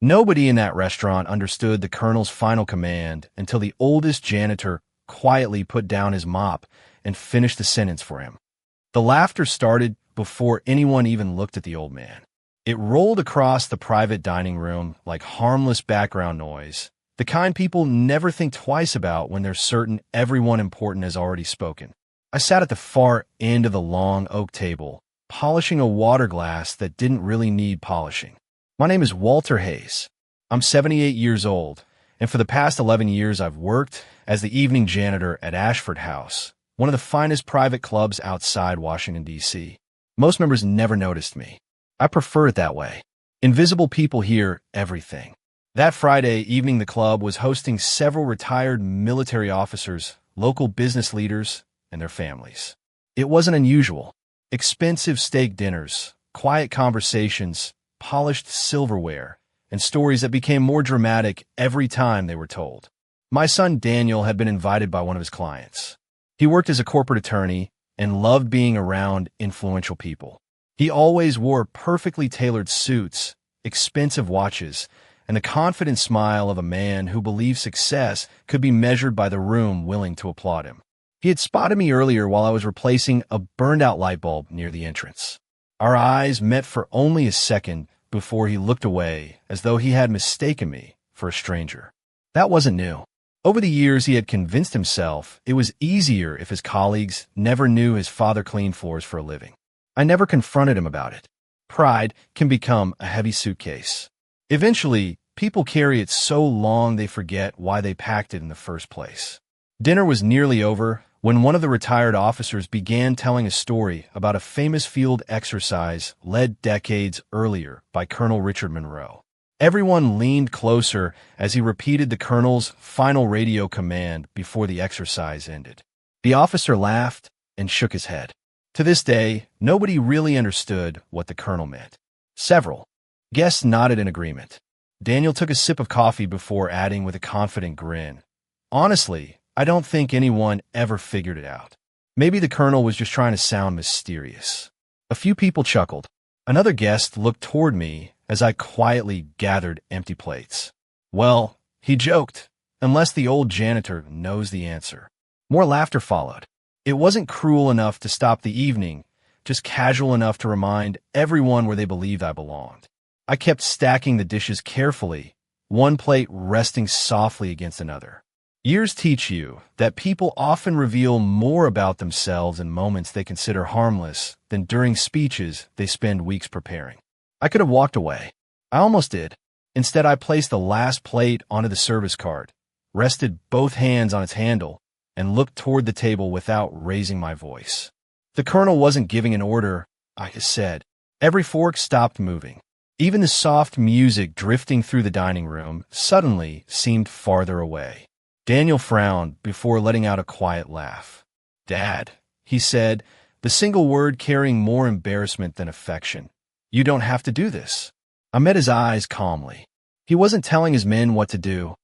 Nobody in that restaurant understood the colonel's final command until the oldest janitor quietly put down his mop and finished the sentence for him. The laughter started before anyone even looked at the old man. It rolled across the private dining room like harmless background noise, the kind people never think twice about when they're certain everyone important has already spoken. I sat at the far end of the long oak table, polishing a water glass that didn't really need polishing. My name is Walter Hayes. I'm 78 years old, and for the past 11 years I've worked as the evening janitor at Ashford House, one of the finest private clubs outside Washington, D.C. Most members never noticed me. I prefer it that way. Invisible people hear everything. That Friday evening, the club was hosting several retired military officers, local business leaders, and their families. It wasn't unusual. Expensive steak dinners, quiet conversations, polished silverware, and stories that became more dramatic every time they were told. My son Daniel had been invited by one of his clients. He worked as a corporate attorney and loved being around influential people. He always wore perfectly tailored suits, expensive watches, and the confident smile of a man who believed success could be measured by the room willing to applaud him. He had spotted me earlier while I was replacing a burned-out light bulb near the entrance. Our eyes met for only a second before he looked away, as though he had mistaken me for a stranger. That wasn't new. Over the years, he had convinced himself it was easier if his colleagues never knew his father cleaned floors for a living. I never confronted him about it. Pride can become a heavy suitcase. Eventually, people carry it so long they forget why they packed it in the first place. Dinner was nearly over when one of the retired officers began telling a story about a famous field exercise led decades earlier by Colonel Richard Monroe. Everyone leaned closer as he repeated the colonel's final radio command before the exercise ended. The officer laughed and shook his head. To this day, nobody really understood what the colonel meant. Several guests nodded in agreement. Daniel took a sip of coffee before adding with a confident grin, "Honestly, I don't think anyone ever figured it out. Maybe the colonel was just trying to sound mysterious." A few people chuckled. Another guest looked toward me as I quietly gathered empty plates. "Well," he joked, "unless the old janitor knows the answer." More laughter followed. It wasn't cruel enough to stop the evening, just casual enough to remind everyone where they believed I belonged. I kept stacking the dishes carefully, one plate resting softly against another. Years teach you that people often reveal more about themselves in moments they consider harmless than during speeches they spend weeks preparing. I could have walked away. I almost did. Instead, I placed the last plate onto the service cart, rested both hands on its handle, and looked toward the table without raising my voice. The colonel wasn't giving an order, I said. Every fork stopped moving. Even the soft music drifting through the dining room suddenly seemed farther away. Daniel frowned before letting out a quiet laugh. "Dad," he said, the single word carrying more embarrassment than affection. "You don't have to do this." I met his eyes calmly. He wasn't telling his men what to do.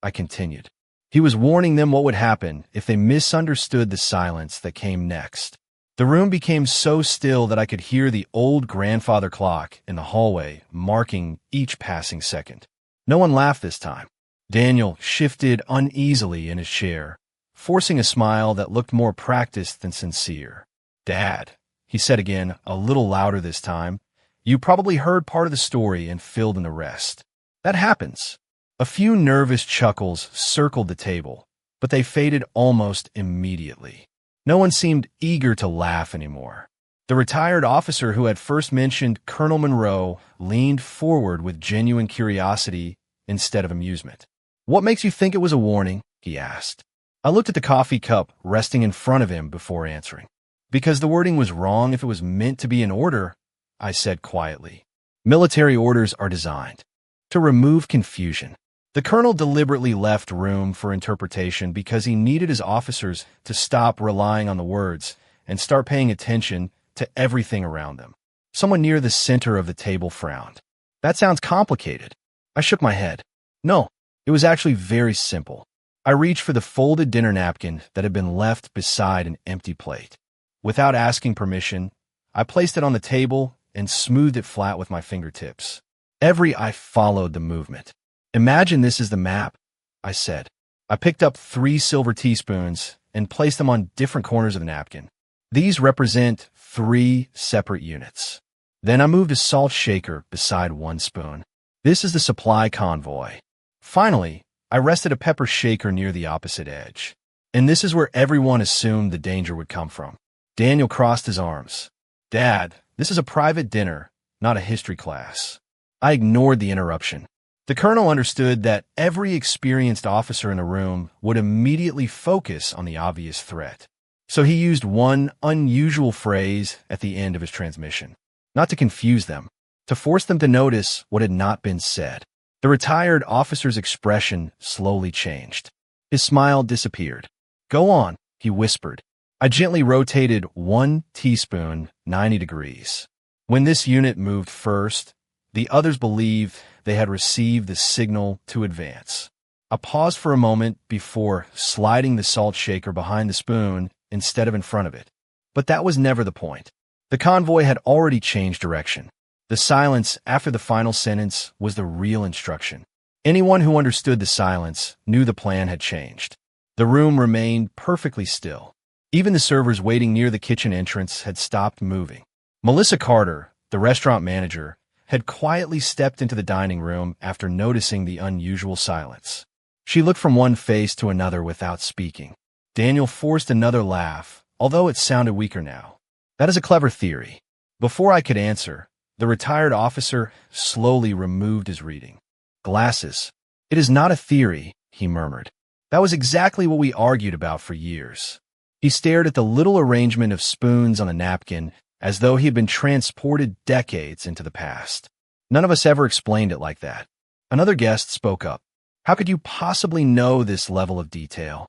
I continued. He was warning them what would happen if they misunderstood the silence that came next. The room became so still that I could hear the old grandfather clock in the hallway marking each passing second. No one laughed this time. Daniel shifted uneasily in his chair, forcing a smile that looked more practiced than sincere. "Dad," he said again, a little louder this time, "you probably heard part of the story and filled in the rest. That happens." A few nervous chuckles circled the table, but they faded almost immediately. No one seemed eager to laugh anymore. The retired officer who had first mentioned Colonel Monroe leaned forward with genuine curiosity instead of amusement. "What makes you think it was a warning?" he asked. I looked at the coffee cup resting in front of him before answering. "Because the wording was wrong if it was meant to be an order," I said quietly. "Military orders are designed to remove confusion." The colonel deliberately left room for interpretation because he needed his officers to stop relying on the words and start paying attention to everything around them. Someone near the center of the table frowned. "That sounds complicated." I shook my head. No, it was actually very simple. I reached for the folded dinner napkin that had been left beside an empty plate. Without asking permission, I placed it on the table and smoothed it flat with my fingertips. Every eye followed the movement. "Imagine this is the map," I said. I picked up 3 silver teaspoons and placed them on different corners of the napkin. "These represent 3 separate units." Then I moved a salt shaker beside 1 spoon. "This is the supply convoy." Finally, I rested a pepper shaker near the opposite edge. "And this is where everyone assumed the danger would come from." Daniel crossed his arms. "Dad, this is a private dinner, not a history class." I ignored the interruption. The colonel understood that every experienced officer in the room would immediately focus on the obvious threat. So he used one unusual phrase at the end of his transmission, not to confuse them, to force them to notice what had not been said. The retired officer's expression slowly changed. His smile disappeared. "Go on," he whispered. I gently rotated 1 teaspoon 90 degrees. When this unit moved first, the others believed they had received the signal to advance. I paused for a moment before sliding the salt shaker behind the spoon instead of in front of it. But that was never the point. The convoy had already changed direction. The silence after the final sentence was the real instruction. Anyone who understood the silence knew the plan had changed. The room remained perfectly still. Even the servers waiting near the kitchen entrance had stopped moving. Melissa Carter, the restaurant manager, had quietly stepped into the dining room after noticing the unusual silence. She looked from one face to another without speaking. Daniel forced another laugh, although it sounded weaker now. "That is a clever theory." Before I could answer, the retired officer slowly removed his reading glasses. "It is not a theory," he murmured. "That was exactly what we argued about for years." He stared at the little arrangement of spoons on the napkin as though he had been transported decades into the past. "None of us ever explained it like that." Another guest spoke up. "How could you possibly know this level of detail?"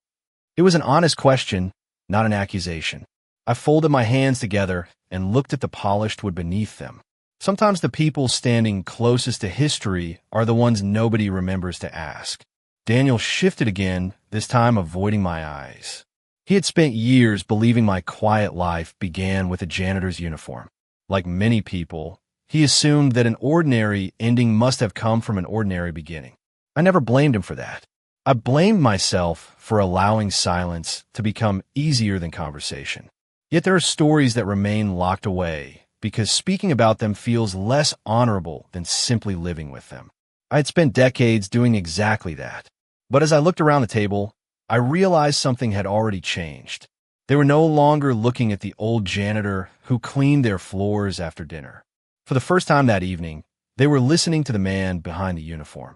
It was an honest question, not an accusation. I folded my hands together and looked at the polished wood beneath them. Sometimes the people standing closest to history are the ones nobody remembers to ask. Daniel shifted again, this time avoiding my eyes. He had spent years believing my quiet life began with a janitor's uniform. Like many people, he assumed that an ordinary ending must have come from an ordinary beginning. I never blamed him for that. I blamed myself for allowing silence to become easier than conversation. Yet there are stories that remain locked away because speaking about them feels less honorable than simply living with them. I had spent decades doing exactly that. But as I looked around the table, I realized something had already changed. They were no longer looking at the old janitor who cleaned their floors after dinner. For the first time that evening, they were listening to the man behind the uniform.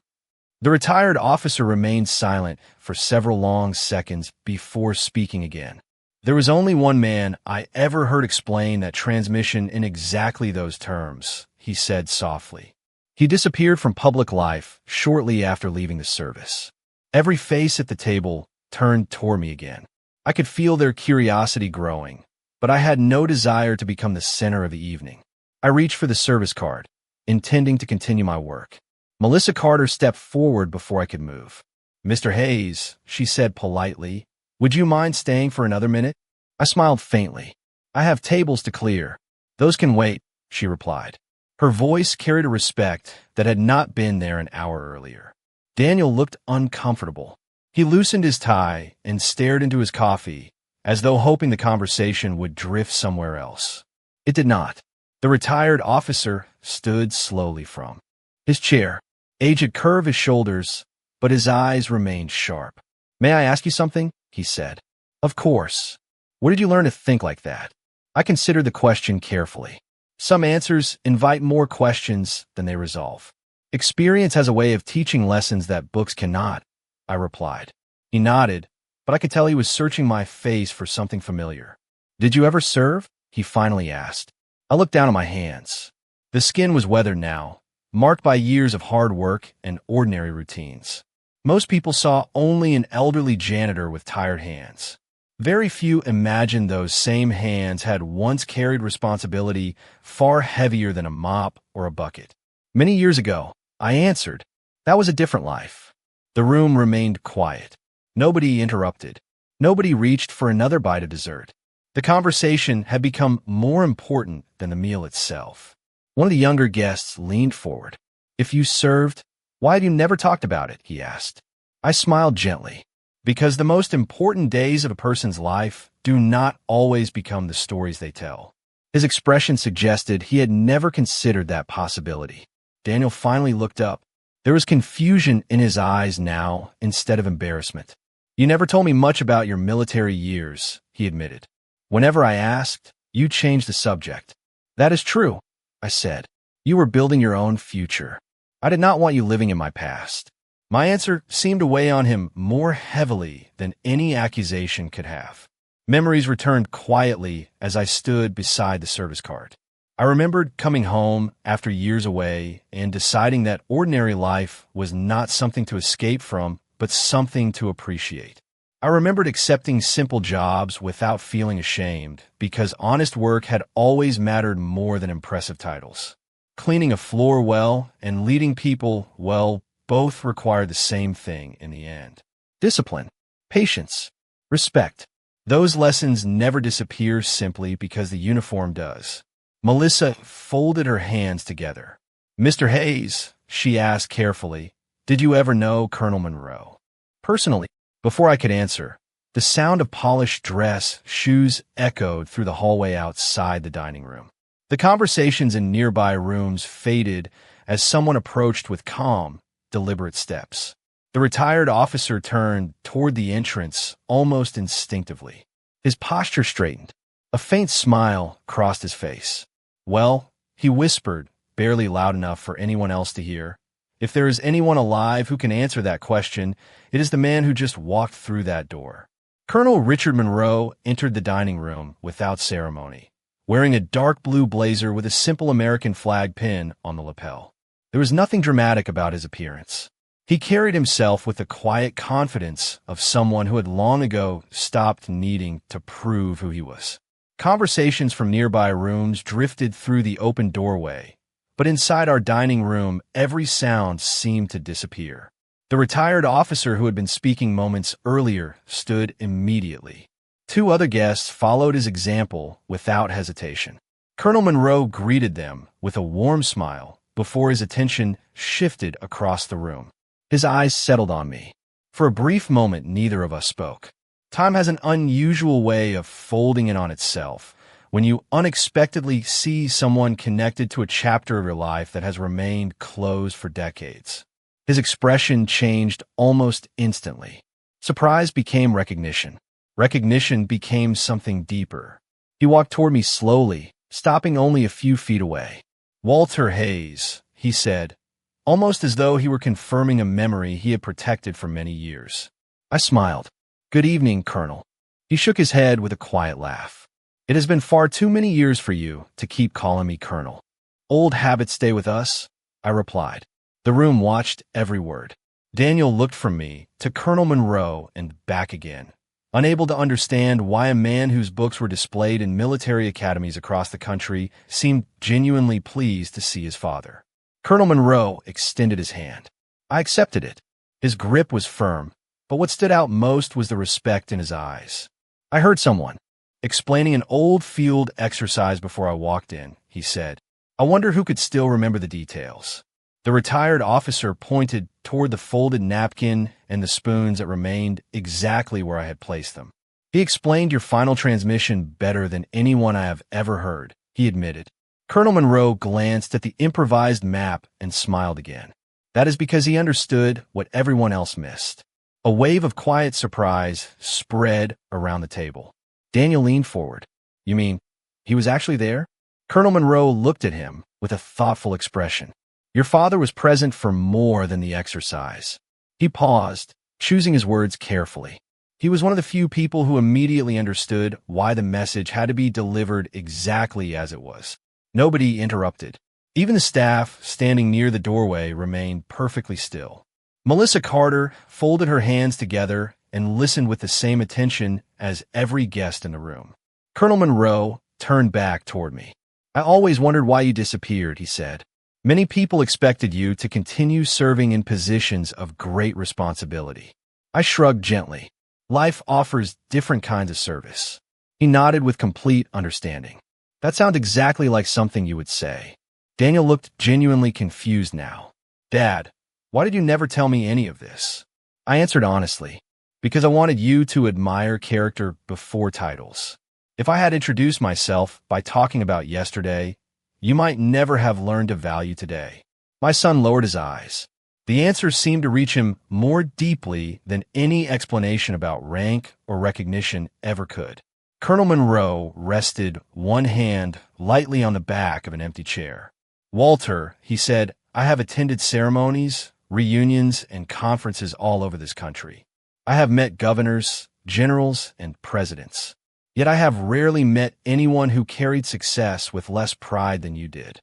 The retired officer remained silent for several long seconds before speaking again. There was only one man I ever heard explain that transmission in exactly those terms, he said softly. He disappeared from public life shortly after leaving the service. Every face at the table turned toward me again. I could feel their curiosity growing, but I had no desire to become the center of the evening. I reached for the service card, intending to continue my work. Melissa Carter stepped forward before I could move. "Mr. Hayes," she said politely, "would you mind staying for another minute?" I smiled faintly. "I have tables to clear." "Those can wait," she replied. Her voice carried a respect that had not been there an hour earlier. Daniel looked uncomfortable. He loosened his tie and stared into his coffee, as though hoping the conversation would drift somewhere else. It did not. The retired officer stood slowly from his chair. Age had curved his shoulders, but his eyes remained sharp. "May I ask you something?" he said. "Of course. Where did you learn to think like that?" I considered the question carefully. Some answers invite more questions than they resolve. "Experience has a way of teaching lessons that books cannot," I replied. He nodded, but I could tell he was searching my face for something familiar. "Did you ever serve?" he finally asked. I looked down at my hands. The skin was weathered now, marked by years of hard work and ordinary routines. Most people saw only an elderly janitor with tired hands. Very few imagined those same hands had once carried responsibility far heavier than a mop or a bucket. "Many years ago," I answered. "That was a different life." The room remained quiet. Nobody interrupted. Nobody reached for another bite of dessert. The conversation had become more important than the meal itself. One of the younger guests leaned forward. If you served, why had you never talked about it? He asked. I smiled gently. Because the most important days of a person's life do not always become the stories they tell. His expression suggested he had never considered that possibility. Daniel finally looked up. There was confusion in his eyes now instead of embarrassment. You never told me much about your military years, he admitted. Whenever I asked, you changed the subject. That is true, I said. You were building your own future. I did not want you living in my past. My answer seemed to weigh on him more heavily than any accusation could have. Memories returned quietly as I stood beside the service cart. I remembered coming home after years away and deciding that ordinary life was not something to escape from, but something to appreciate. I remembered accepting simple jobs without feeling ashamed because honest work had always mattered more than impressive titles. Cleaning a floor well and leading people well both required the same thing in the end. Discipline, patience, respect. Those lessons never disappear simply because the uniform does. Melissa folded her hands together. Mr. Hayes, she asked carefully, did you ever know Colonel Monroe? Personally, before I could answer, the sound of polished dress, shoes echoed through the hallway outside the dining room. The conversations in nearby rooms faded as someone approached with calm, deliberate steps. The retired officer turned toward the entrance almost instinctively. His posture straightened. A faint smile crossed his face. Well, he whispered, barely loud enough for anyone else to hear, if there is anyone alive who can answer that question, it is the man who just walked through that door. Colonel Richard Monroe entered the dining room without ceremony, wearing a dark blue blazer with a simple American flag pin on the lapel. There was nothing dramatic about his appearance. He carried himself with the quiet confidence of someone who had long ago stopped needing to prove who he was. Conversations from nearby rooms drifted through the open doorway, but inside our dining room, every sound seemed to disappear. The retired officer who had been speaking moments earlier stood immediately. Two other guests followed his example without hesitation. Colonel Monroe greeted them with a warm smile before his attention shifted across the room. His eyes settled on me. For a brief moment, neither of us spoke. Time has an unusual way of folding in on itself when you unexpectedly see someone connected to a chapter of your life that has remained closed for decades. His expression changed almost instantly. Surprise became recognition. Recognition became something deeper. He walked toward me slowly, stopping only a few feet away. Walter Hayes, he said, almost as though he were confirming a memory he had protected for many years. I smiled. Good evening, Colonel. He shook his head with a quiet laugh. It has been far too many years for you to keep calling me Colonel. Old habits stay with us, I replied. The room watched every word. Daniel looked from me to Colonel Monroe and back again, unable to understand why a man whose books were displayed in military academies across the country seemed genuinely pleased to see his father. Colonel Monroe extended his hand. I accepted it. His grip was firm, but what stood out most was the respect in his eyes. I heard someone explaining an old field exercise before I walked in, he said. I wonder who could still remember the details. The retired officer pointed toward the folded napkin and the spoons that remained exactly where I had placed them. He explained your final transmission better than anyone I have ever heard, he admitted. Colonel Monroe glanced at the improvised map and smiled again. That is because he understood what everyone else missed. A wave of quiet surprise spread around the table. Daniel leaned forward. You mean, he was actually there? Colonel Monroe looked at him with a thoughtful expression. Your father was present for more than the exercise. He paused, choosing his words carefully. He was one of the few people who immediately understood why the message had to be delivered exactly as it was. Nobody interrupted. Even the staff standing near the doorway remained perfectly still. Melissa Carter folded her hands together and listened with the same attention as every guest in the room. Colonel Monroe turned back toward me. I always wondered why you disappeared, he said. Many people expected you to continue serving in positions of great responsibility. I shrugged gently. Life offers different kinds of service. He nodded with complete understanding. That sounds exactly like something you would say. Daniel looked genuinely confused now. Dad, why did you never tell me any of this? I answered honestly, because I wanted you to admire character before titles. If I had introduced myself by talking about yesterday, you might never have learned to value today. My son lowered his eyes. The answer seemed to reach him more deeply than any explanation about rank or recognition ever could. Colonel Monroe rested one hand lightly on the back of an empty chair. Walter, he said, I have attended ceremonies, reunions, and conferences all over this country. I have met governors, generals, and presidents. Yet I have rarely met anyone who carried success with less pride than you did.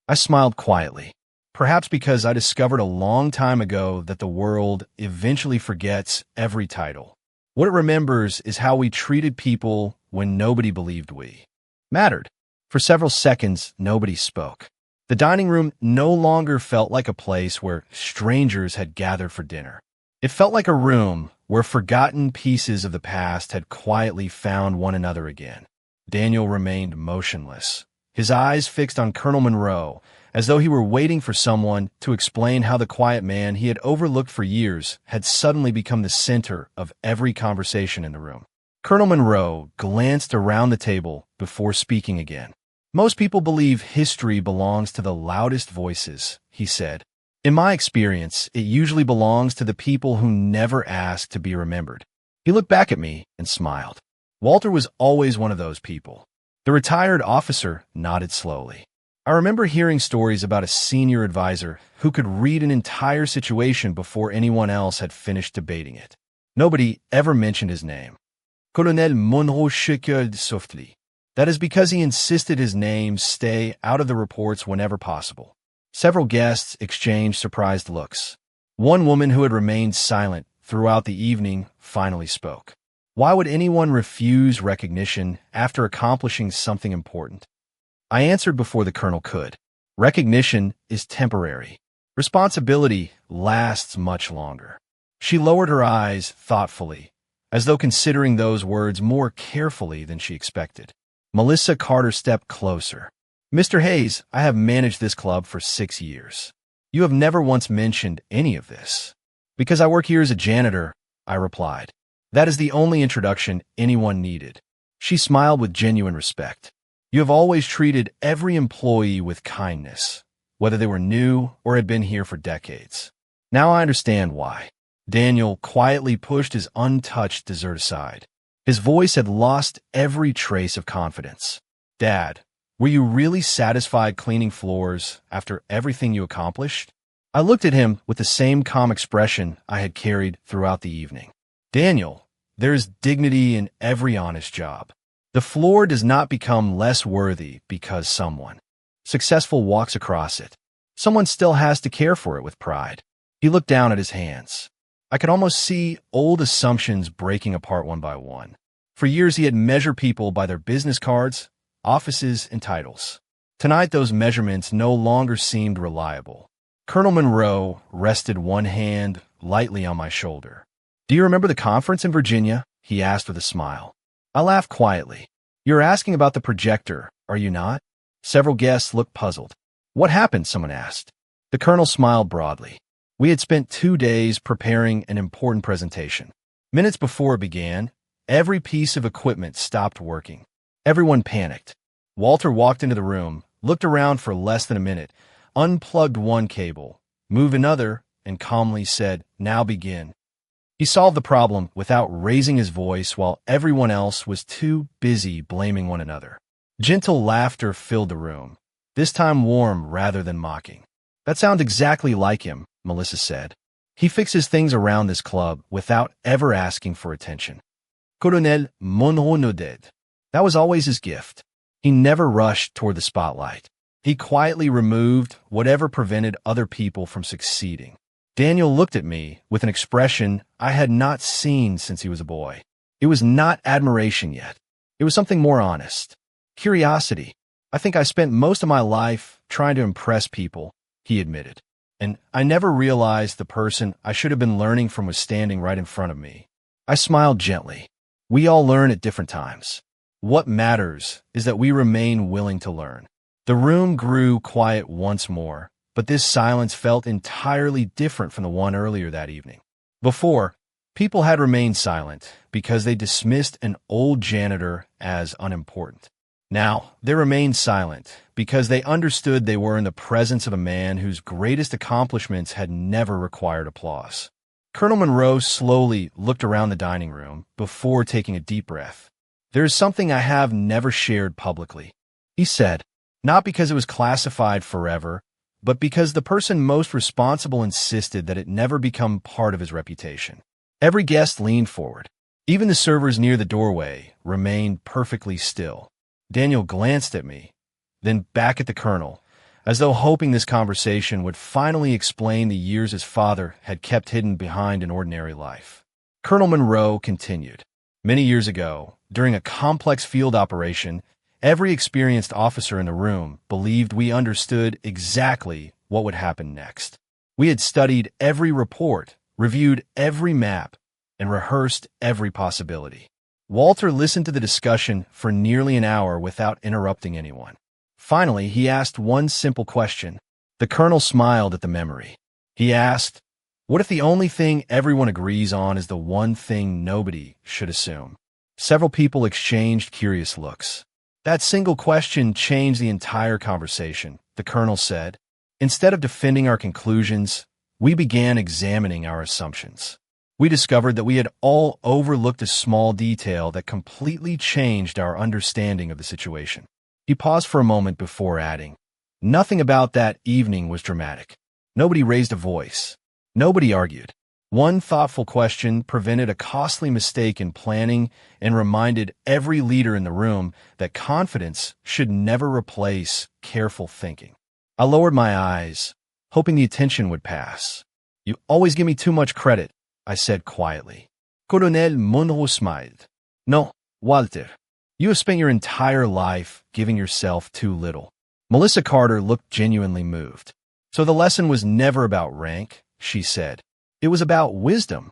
I smiled quietly, perhaps because I discovered a long time ago that the world eventually forgets every title. What it remembers is how we treated people when nobody believed we mattered. For several seconds, nobody spoke. The dining room no longer felt like a place where strangers had gathered for dinner. It felt like a room where forgotten pieces of the past had quietly found one another again. Daniel remained motionless, his eyes fixed on Colonel Monroe, as though he were waiting for someone to explain how the quiet man he had overlooked for years had suddenly become the center of every conversation in the room. Colonel Monroe glanced around the table before speaking again. Most people believe history belongs to the loudest voices, he said. In my experience, it usually belongs to the people who never ask to be remembered. He looked back at me and smiled. Walter was always one of those people. The retired officer nodded slowly. I remember hearing stories about a senior advisor who could read an entire situation before anyone else had finished debating it. Nobody ever mentioned his name. Colonel Monroe chuckled softly. That is because he insisted his name stay out of the reports whenever possible. Several guests exchanged surprised looks. One woman who had remained silent throughout the evening finally spoke. Why would anyone refuse recognition after accomplishing something important? I answered before the colonel could. Recognition is temporary. Responsibility lasts much longer. She lowered her eyes thoughtfully, as though considering those words more carefully than she expected. Melissa Carter stepped closer. Mr. Hayes, I have managed this club for 6 years. You have never once mentioned any of this. Because I work here as a janitor, I replied. That is the only introduction anyone needed. She smiled with genuine respect. You have always treated every employee with kindness, whether they were new or had been here for decades. Now I understand why. Daniel quietly pushed his untouched dessert aside. His voice had lost every trace of confidence. Dad, were you really satisfied cleaning floors after everything you accomplished? I looked at him with the same calm expression I had carried throughout the evening. Daniel, there is dignity in every honest job. The floor does not become less worthy because someone successful walks across it. Someone still has to care for it with pride. He looked down at his hands. I could almost see old assumptions breaking apart one by one. For years, he had measured people by their business cards, offices, and titles. Tonight, those measurements no longer seemed reliable. Colonel Monroe rested one hand lightly on my shoulder. Do you remember the conference in Virginia? He asked with a smile. I laughed quietly. You're asking about the projector, are you not? Several guests looked puzzled. What happened? Someone asked. The colonel smiled broadly. We had spent 2 days preparing an important presentation. Minutes before it began, every piece of equipment stopped working. Everyone panicked. Walter walked into the room, looked around for less than a minute, unplugged one cable, moved another, and calmly said, "Now begin." He solved the problem without raising his voice while everyone else was too busy blaming one another. Gentle laughter filled the room, this time warm rather than mocking. That sounds exactly like him, Melissa said. He fixes things around this club without ever asking for attention. Colonel Monroe nodded. That was always his gift. He never rushed toward the spotlight. He quietly removed whatever prevented other people from succeeding. Daniel looked at me with an expression I had not seen since he was a boy. It was not admiration yet. It was something more honest. Curiosity. I think I spent most of my life trying to impress people, he admitted. And I never realized the person I should have been learning from was standing right in front of me. I smiled gently. We all learn at different times. What matters is that we remain willing to learn. The room grew quiet once more, but this silence felt entirely different from the one earlier that evening. Before, people had remained silent because they dismissed an old janitor as unimportant. Now, they remained silent because they understood they were in the presence of a man whose greatest accomplishments had never required applause. Colonel Monroe slowly looked around the dining room before taking a deep breath. "There is something I have never shared publicly," he said, not because it was classified forever, but because the person most responsible insisted that it never become part of his reputation. Every guest leaned forward. Even the servers near the doorway remained perfectly still. Daniel glanced at me, then back at the colonel, as though hoping this conversation would finally explain the years his father had kept hidden behind an ordinary life. Colonel Monroe continued. "Many years ago, during a complex field operation, every experienced officer in the room believed we understood exactly what would happen next. We had studied every report, reviewed every map, and rehearsed every possibility." Walter listened to the discussion for nearly an hour without interrupting anyone. Finally, he asked one simple question. The colonel smiled at the memory. He asked, "What if the only thing everyone agrees on is the one thing nobody should assume?" Several people exchanged curious looks. "That single question changed the entire conversation," the colonel said. "Instead of defending our conclusions, we began examining our assumptions. We discovered that we had all overlooked a small detail that completely changed our understanding of the situation." He paused for a moment before adding, "Nothing about that evening was dramatic. Nobody raised a voice. Nobody argued. One thoughtful question prevented a costly mistake in planning and reminded every leader in the room that confidence should never replace careful thinking." I lowered my eyes, hoping the attention would pass. "You always give me too much credit," I said quietly. Colonel Monroe smiled. "No, Walter. You have spent your entire life giving yourself too little." Melissa Carter looked genuinely moved. "So the lesson was never about rank," she said. "It was about wisdom."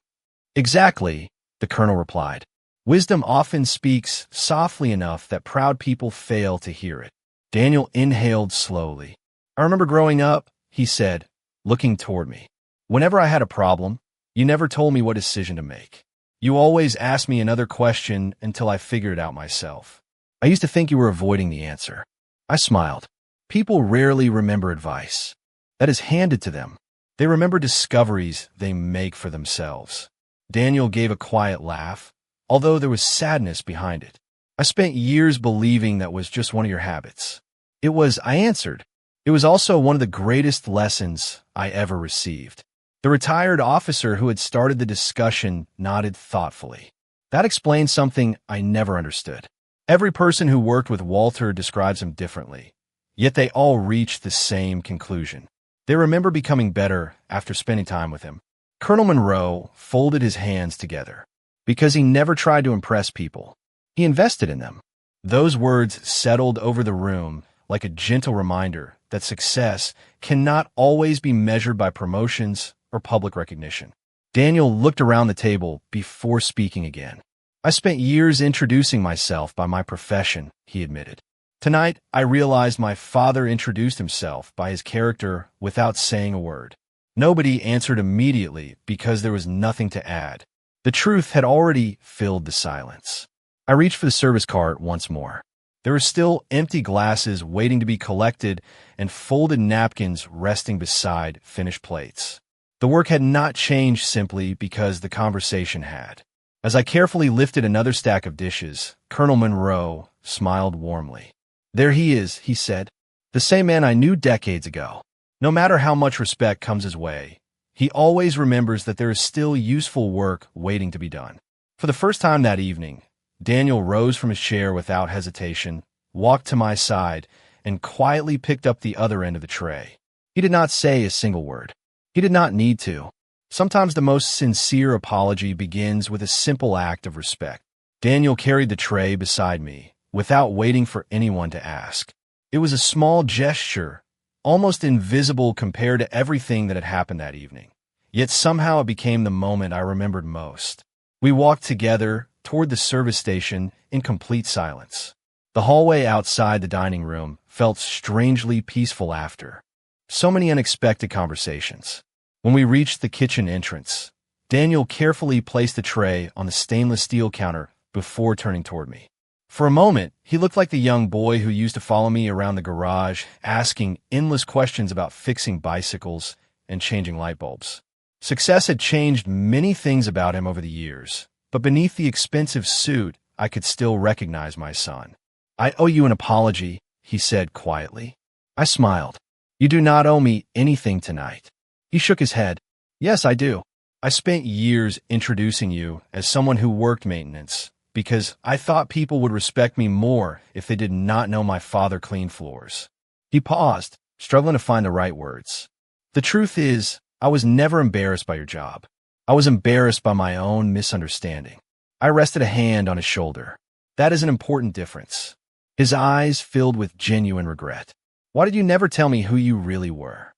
"Exactly," the colonel replied. "Wisdom often speaks softly enough that proud people fail to hear it." Daniel inhaled slowly. "I remember growing up," he said, looking toward me. "Whenever I had a problem, you never told me what decision to make. You always asked me another question until I figured it out myself. I used to think you were avoiding the answer." I smiled. People rarely remember advice that is handed to them. They remember discoveries they make for themselves. Daniel gave a quiet laugh, although there was sadness behind it. "I spent years believing that was just one of your habits." "It was," I answered. "It was also one of the greatest lessons I ever received." The retired officer who had started the discussion nodded thoughtfully. "That explains something I never understood. Every person who worked with Walter describes him differently, yet they all reached the same conclusion. They remember becoming better after spending time with him." Colonel Monroe folded his hands together. "Because he never tried to impress people. He invested in them." Those words settled over the room like a gentle reminder that success cannot always be measured by promotions or public recognition. Daniel looked around the table before speaking again. "I spent years introducing myself by my profession," he admitted. "Tonight, I realized my father introduced himself by his character without saying a word. Nobody answered immediately because there was nothing to add. The truth had already filled the silence." I reached for the service cart once more. There were still empty glasses waiting to be collected and folded napkins resting beside finished plates. The work had not changed simply because the conversation had. As I carefully lifted another stack of dishes, Colonel Monroe smiled warmly. "There he is," he said, "the same man I knew decades ago. No matter how much respect comes his way, he always remembers that there is still useful work waiting to be done." For the first time that evening, Daniel rose from his chair without hesitation, walked to my side, and quietly picked up the other end of the tray. He did not say a single word. He did not need to. Sometimes the most sincere apology begins with a simple act of respect. Daniel carried the tray beside me, without waiting for anyone to ask. It was a small gesture, almost invisible compared to everything that had happened that evening. Yet somehow it became the moment I remembered most. We walked together toward the service station in complete silence. The hallway outside the dining room felt strangely peaceful after. So many unexpected conversations. When we reached the kitchen entrance, Daniel carefully placed the tray on the stainless steel counter before turning toward me. For a moment, he looked like the young boy who used to follow me around the garage, asking endless questions about fixing bicycles and changing light bulbs. Success had changed many things about him over the years, but beneath the expensive suit, I could still recognize my son. "I owe you an apology," he said quietly. I smiled. "You do not owe me anything tonight." He shook his head. "Yes, I do. I spent years introducing you as someone who worked maintenance, because I thought people would respect me more if they did not know my father cleaned floors." He paused, struggling to find the right words. "The truth is, I was never embarrassed by your job. I was embarrassed by my own misunderstanding." I rested a hand on his shoulder. "That is an important difference." His eyes filled with genuine regret. "Why did you never tell me who you really were?"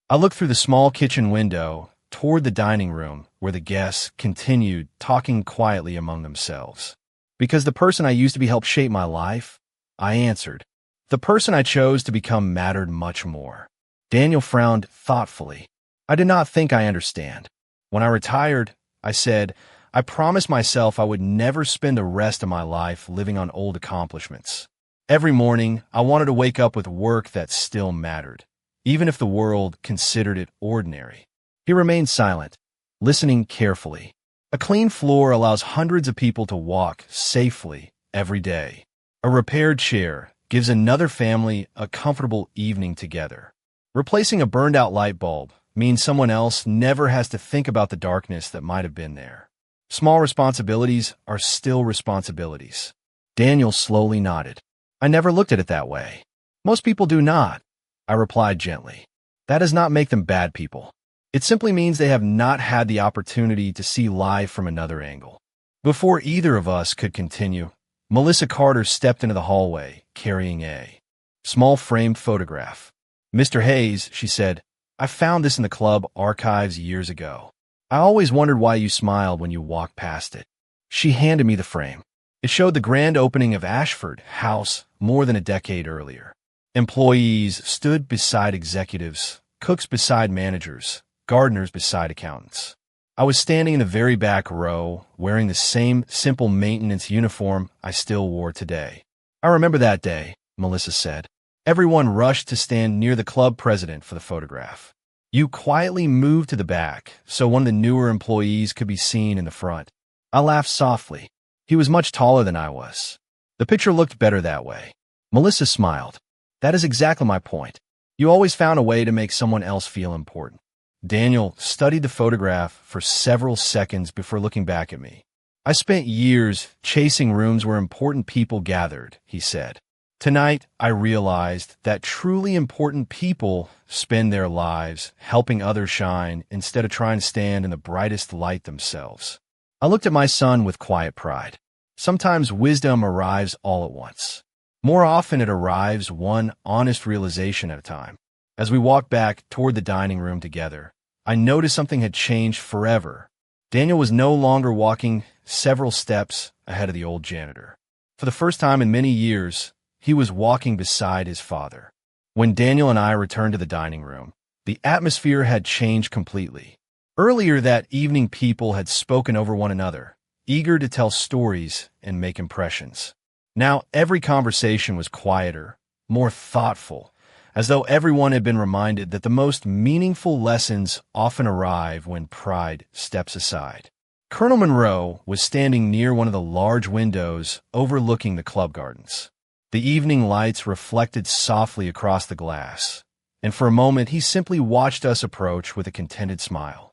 I looked through the small kitchen window toward the dining room where the guests continued talking quietly among themselves. "Because the person I used to be helped shape my life," I answered. "The person I chose to become mattered much more." Daniel frowned thoughtfully. "I did not think I understand. When I retired," I said, "I promised myself I would never spend the rest of my life living on old accomplishments. Every morning, I wanted to wake up with work that still mattered, even if the world considered it ordinary." He remained silent, listening carefully. A clean floor allows hundreds of people to walk safely every day. A repaired chair gives another family a comfortable evening together. Replacing a burned-out light bulb means someone else never has to think about the darkness that might have been there. Small responsibilities are still responsibilities. Daniel slowly nodded. "I never looked at it that way." "Most people do not," I replied gently. "That does not make them bad people. It simply means they have not had the opportunity to see life from another angle." Before either of us could continue, Melissa Carter stepped into the hallway, carrying a small framed photograph. "Mr. Hayes," she said, "I found this in the club archives years ago. I always wondered why you smiled when you walked past it." She handed me the frame. It showed the grand opening of Ashford House more than a decade earlier. Employees stood beside executives, cooks beside managers, gardeners beside accountants. I was standing in the very back row, wearing the same simple maintenance uniform I still wore today. "I remember that day," Melissa said. "Everyone rushed to stand near the club president for the photograph. You quietly moved to the back so one of the newer employees could be seen in the front." I laughed softly. He was much taller than I was. The picture looked better that way. Melissa smiled. "That is exactly my point. You always found a way to make someone else feel important." Daniel studied the photograph for several seconds before looking back at me. "I spent years chasing rooms where important people gathered," he said. "Tonight, I realized that truly important people spend their lives helping others shine instead of trying to stand in the brightest light themselves." I looked at my son with quiet pride. Sometimes wisdom arrives all at once. More often, it arrives one honest realization at a time. As we walked back toward the dining room together, I noticed something had changed forever. Daniel was no longer walking several steps ahead of the old janitor. For the first time in many years, he was walking beside his father. When Daniel and I returned to the dining room, the atmosphere had changed completely. Earlier that evening, people had spoken over one another, eager to tell stories and make impressions. Now every conversation was quieter, more thoughtful, as though everyone had been reminded that the most meaningful lessons often arrive when pride steps aside. Colonel Monroe was standing near one of the large windows overlooking the club gardens. The evening lights reflected softly across the glass, and for a moment he simply watched us approach with a contented smile.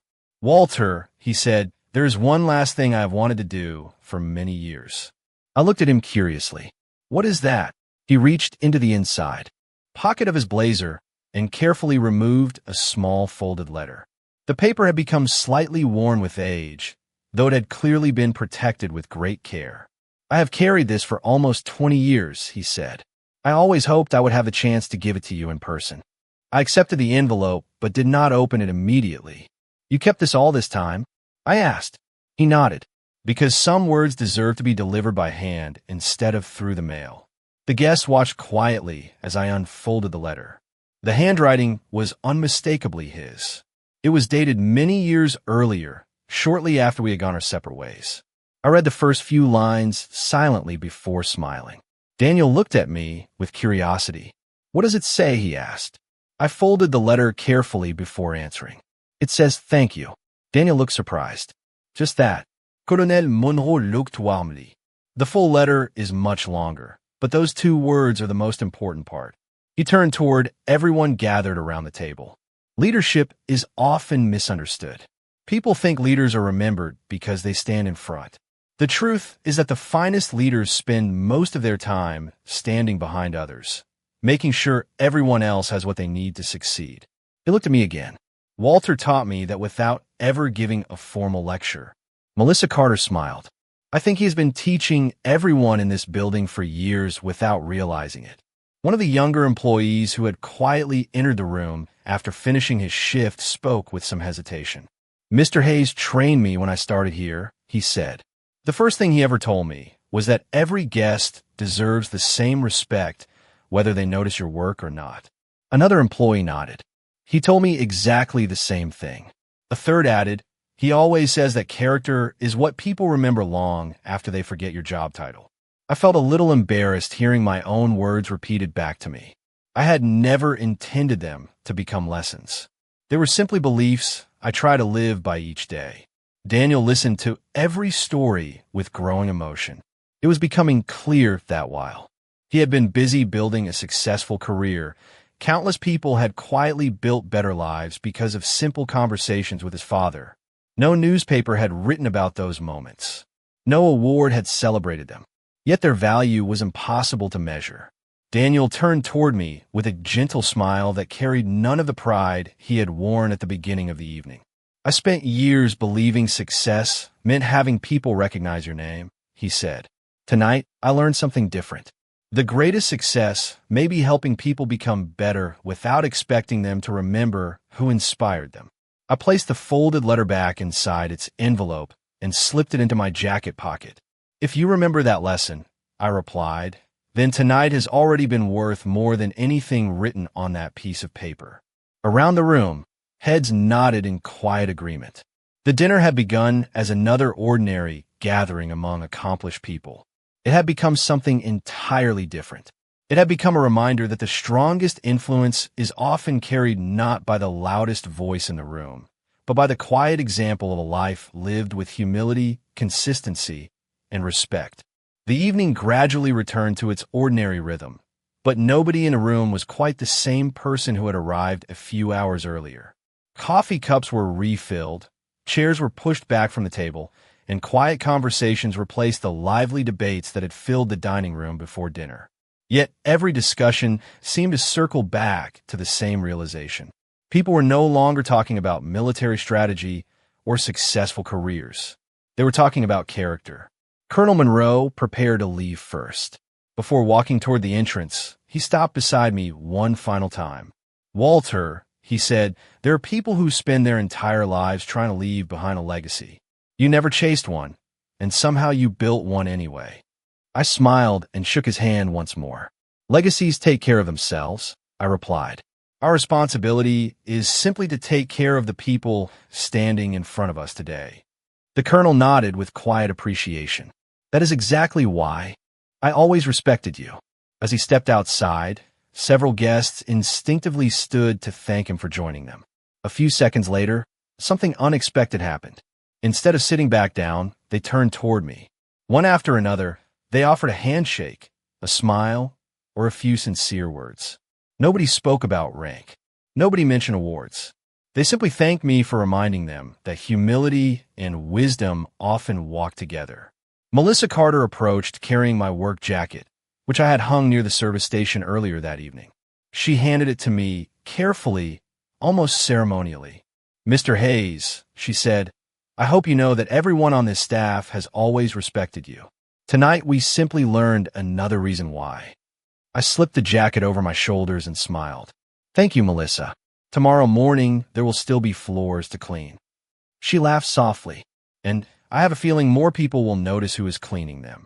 "Walter," he said, "there is one last thing I have wanted to do for many years." I looked at him curiously. "What is that?" He reached into the inside pocket of his blazer and carefully removed a small folded letter. The paper had become slightly worn with age, though it had clearly been protected with great care. "I have carried this for almost 20 years, he said. "I always hoped I would have the chance to give it to you in person." I accepted the envelope, but did not open it immediately. "You kept this all this time?" I asked. He nodded. "Because some words deserve to be delivered by hand instead of through the mail." The guests watched quietly as I unfolded the letter. The handwriting was unmistakably his. It was dated many years earlier, shortly after we had gone our separate ways. I read the first few lines silently before smiling. Daniel looked at me with curiosity. "What does it say?" he asked. I folded the letter carefully before answering. "It says thank you." Daniel looked surprised. "Just that." Colonel Monroe looked warmly. The full letter is much longer, but those 2 words are the most important part. He turned toward everyone gathered around the table. Leadership is often misunderstood. People think leaders are remembered because they stand in front. The truth is that the finest leaders spend most of their time standing behind others, making sure everyone else has what they need to succeed. He looked at me again. Walter taught me that without ever giving a formal lecture. Melissa Carter smiled. I think he's been teaching everyone in this building for years without realizing it. One of the younger employees who had quietly entered the room after finishing his shift spoke with some hesitation. "Mr. Hayes trained me when I started here," he said. "The first thing he ever told me was that every guest deserves the same respect, whether they notice your work or not." Another employee nodded. "He told me exactly the same thing." A third added, "He always says that character is what people remember long after they forget your job title." I felt a little embarrassed hearing my own words repeated back to me. I had never intended them to become lessons. They were simply beliefs I try to live by each day. Daniel listened to every story with growing emotion. It was becoming clear that while he had been busy building a successful career, countless people had quietly built better lives because of simple conversations with his father. No newspaper had written about those moments. No award had celebrated them. Yet their value was impossible to measure. Daniel turned toward me with a gentle smile that carried none of the pride he had worn at the beginning of the evening. "I spent years believing success meant having people recognize your name," he said. "Tonight, I learned something different. The greatest success may be helping people become better without expecting them to remember who inspired them." I placed the folded letter back inside its envelope and slipped it into my jacket pocket. "If you remember that lesson," I replied, "then tonight has already been worth more than anything written on that piece of paper." Around the room, heads nodded in quiet agreement. The dinner had begun as another ordinary gathering among accomplished people. It had become something entirely different. It had become a reminder that the strongest influence is often carried not by the loudest voice in the room, but by the quiet example of a life lived with humility, consistency, and respect. The evening gradually returned to its ordinary rhythm, but nobody in the room was quite the same person who had arrived a few hours earlier. Coffee cups were refilled, chairs were pushed back from the table, and quiet conversations replaced the lively debates that had filled the dining room before dinner. Yet every discussion seemed to circle back to the same realization. People were no longer talking about military strategy or successful careers. They were talking about character. Colonel Monroe prepared to leave first. Before walking toward the entrance, he stopped beside me one final time. "Walter," he said, "there are people who spend their entire lives trying to leave behind a legacy. You never chased one, and somehow you built one anyway." I smiled and shook his hand once more. "Legacies take care of themselves," I replied. "Our responsibility is simply to take care of the people standing in front of us today." The colonel nodded with quiet appreciation. "That is exactly why I always respected you." As he stepped outside, several guests instinctively stood to thank him for joining them. A few seconds later, something unexpected happened. Instead of sitting back down, they turned toward me. One after another, they offered a handshake, a smile, or a few sincere words. Nobody spoke about rank. Nobody mentioned awards. They simply thanked me for reminding them that humility and wisdom often walk together. Melissa Carter approached carrying my work jacket, which I had hung near the service station earlier that evening. She handed it to me carefully, almost ceremonially. "Mr. Hayes," she said, "I hope you know that everyone on this staff has always respected you. Tonight we simply learned another reason why." I slipped the jacket over my shoulders and smiled. "Thank you, Melissa. Tomorrow morning there will still be floors to clean." She laughed softly, "And I have a feeling more people will notice who is cleaning them."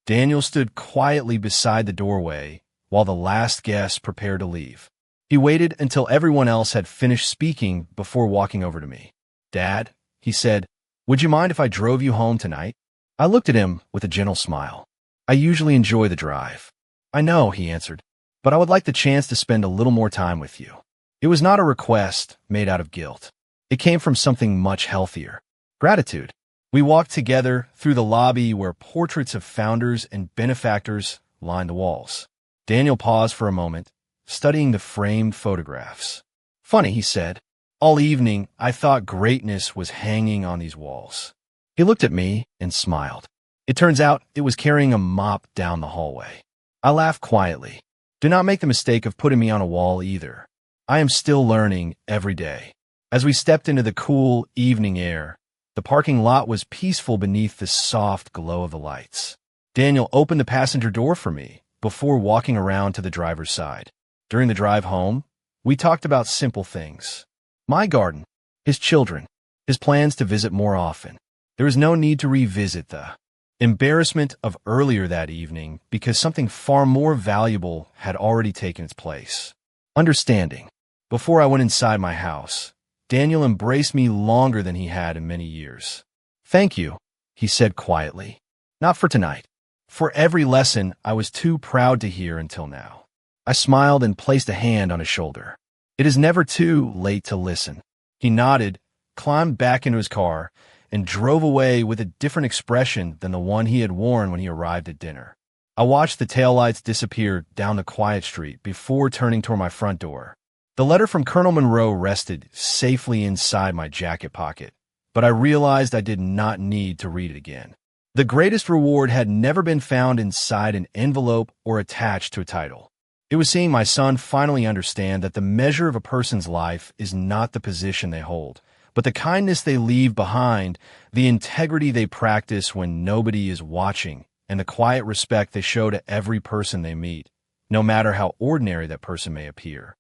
Daniel stood quietly beside the doorway while the last guest prepared to leave. He waited until everyone else had finished speaking before walking over to me. "Dad," he said, "would you mind if I drove you home tonight?" I looked at him with a gentle smile. "I usually enjoy the drive." "I know," he answered, "but I would like the chance to spend a little more time with you." It was not a request made out of guilt. It came from something much healthier: gratitude. We walked together through the lobby where portraits of founders and benefactors lined the walls. Daniel paused for a moment, studying the framed photographs. "Funny," he said. "All evening, I thought greatness was hanging on these walls." He looked at me and smiled. It turns out it was carrying a mop down the hallway. I laughed quietly. Do not make the mistake of putting me on a wall either. I am still learning every day. As we stepped into the cool evening air, the parking lot was peaceful beneath the soft glow of the lights. Daniel opened the passenger door for me before walking around to the driver's side. During the drive home, we talked about simple things: my garden, his children, his plans to visit more often. There was no need to revisit the embarrassment of earlier that evening because something far more valuable had already taken its place: understanding. Before I went inside my house, Daniel embraced me longer than he had in many years. "Thank you," he said quietly. "Not for tonight. For every lesson I was too proud to hear until now." I smiled and placed a hand on his shoulder. "It is never too late to listen." He nodded, climbed back into his car, and drove away with a different expression than the one he had worn when he arrived at dinner. I watched the taillights disappear down the quiet street before turning toward my front door. The letter from Colonel Monroe rested safely inside my jacket pocket, but I realized I did not need to read it again. The greatest reward had never been found inside an envelope or attached to a title. It was seeing my son finally understand that the measure of a person's life is not the position they hold, but the kindness they leave behind, the integrity they practice when nobody is watching, and the quiet respect they show to every person they meet, no matter how ordinary that person may appear.